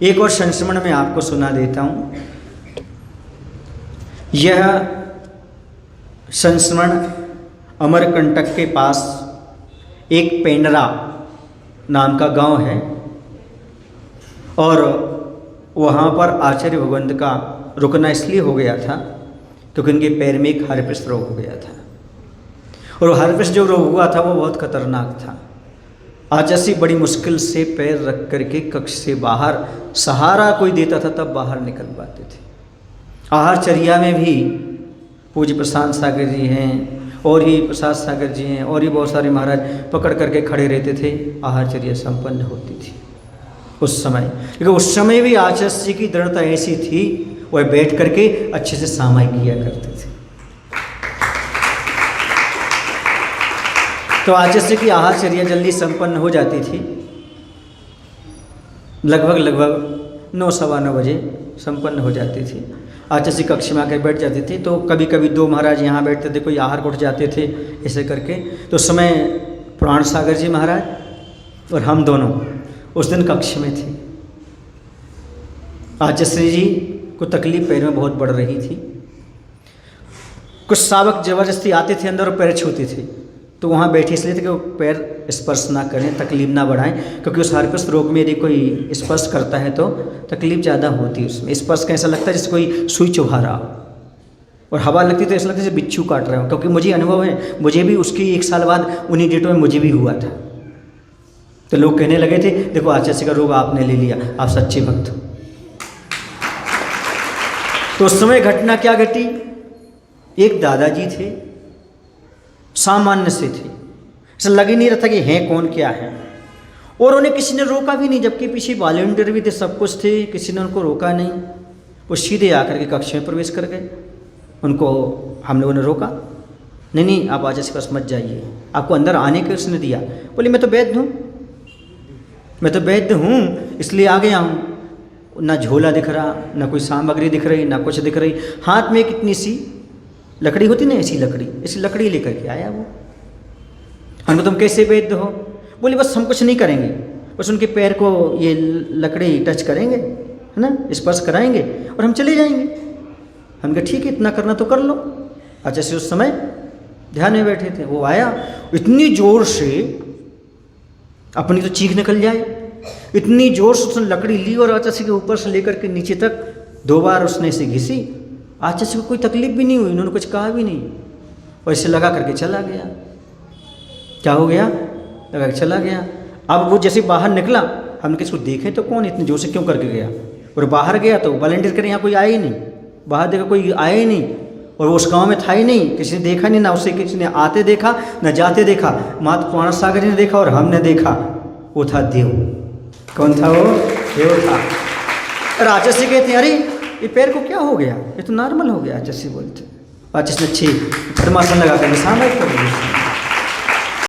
एक और संस्मरण मैं आपको सुना देता हूँ। यह संस्मरण अमरकंटक के पास एक पेंडरा नाम का गांव है और वहाँ पर आचार्य भगवंत का रुकना इसलिए हो गया था क्योंकि उनके पैर में एक हर्पिस रोग हो गया था और हर्पिस जो रोग हुआ था वो बहुत खतरनाक था। आचार्य बड़ी मुश्किल से पैर रख करके कक्ष से बाहर सहारा कोई देता था तब बाहर निकल पाते थे। आहारचर्या में भी पूज्य प्रशांत सागर जी हैं और ही प्रसाद सागर जी हैं और ही बहुत सारे महाराज पकड़ करके खड़े रहते थे, आहारचर्या संपन्न होती थी उस समय। लेकिन उस समय भी आचार्य जी की दृढ़ता ऐसी थी, वह बैठ करके अच्छे से सामायिक किया करते थे। तो आचार्य की आहारचर्या जल्दी संपन्न हो जाती थी, लगभग 9 सवा 9 बजे संपन्न हो जाती थी। आचार्य कक्ष में आकर बैठ जाते थे तो कभी कभी 2 महाराज यहाँ बैठते थे, कोई आहार को उठ जाते थे ऐसे करके। तो उस समय पुराण सागर जी महाराज और हम दोनों उस दिन कक्ष में थे। आचार्य जी को तकलीफ पैर में बहुत बढ़ रही थी। कुछ सावक जबरदस्ती आते थे अंदर और पैर छूते थे, तो वहाँ बैठे इसलिए थे कि वो पैर स्पर्श ना करें, तकलीफ ना बढ़ाएं, क्योंकि उस हर्पिस रोग में यदि कोई स्पर्श करता है तो तकलीफ ज़्यादा होती है। उसमें स्पर्श का ऐसा लगता है जैसे कोई सुई चुभा रहा हो और हवा लगती तो ऐसा लगता है जैसे बिच्छू काट रहा हो। क्योंकि मुझे अनुभव है, मुझे भी उसकी 1 साल बाद उन्हीं डेटों में मुझे भी हुआ था। तो लोग कहने लगे थे देखो आचार्य का रोग आपने ले लिया, आप सच्चे भक्त हो। तो उस समय घटना क्या घटी, एक दादाजी थे, सामान्य से थे, ऐसा लग ही नहीं रहा था कि हैं कौन क्या है, और उन्हें किसी ने रोका भी नहीं, जबकि पीछे वॉलंटियर भी थे, सब कुछ थे, किसी ने उनको रोका नहीं। वो सीधे आकर के कक्ष में प्रवेश कर गए। उनको हम लोगों ने रोका, नहीं आप आचार्य के पास मत जाइए, आपको अंदर आने के उसने दिया। बोले मैं तो वैद्य हूँ, मैं तो वैद्य हूँ इसलिए आ गया हूँ। ना झोला दिख रहा, ना कोई सामग्री दिख रही, ना कुछ दिख रही। हाथ में कितनी सी लकड़ी होती ना, ऐसी लकड़ी लेकर के आया वो। हमको तुम कैसे वैद्य हो? बोले बस हम कुछ नहीं करेंगे, बस उनके पैर को ये लकड़ी टच करेंगे, है ना, स्पर्श कराएंगे और हम चले जाएंगे। हम कहा ठीक है, इतना करना तो कर लो। अच्छा से उस समय ध्यान में बैठे थे, वो आया इतनी जोर से, अपनी तो चीख निकल जाए, इतनी जोर से उसने लकड़ी ली और आचार्य के ऊपर से लेकर के नीचे तक 2 बार उसने इसे घिसी। आचार्य को कोई तकलीफ भी नहीं हुई, उन्होंने कुछ कहा भी नहीं, और इसे लगा करके चला गया। क्या हो गया, लगा के चला गया। अब वो जैसे बाहर निकला, हमने किसको देखे तो कौन इतनी जोर से क्यों करके गया, और बाहर गया तो वॉलंटियर करे यहाँ कोई आया ही नहीं, बाहर देखा कोई आया ही नहीं, और वो उस गाँव में था ही नहीं, किसी ने देखा नहीं, ना उसे किसी ने आते देखा ना जाते देखा। मात्र पुराण सागर ने देखा और हमने देखा, वो था देव। कौन था वो? देव था। और आचार्य कहते हैं अरे ये पैर को क्या हो गया, ये तो नॉर्मल हो गया। आचार्य बोलते, आचार्य ने अच्छी परमासन लगा कर सामयिक कर दिया।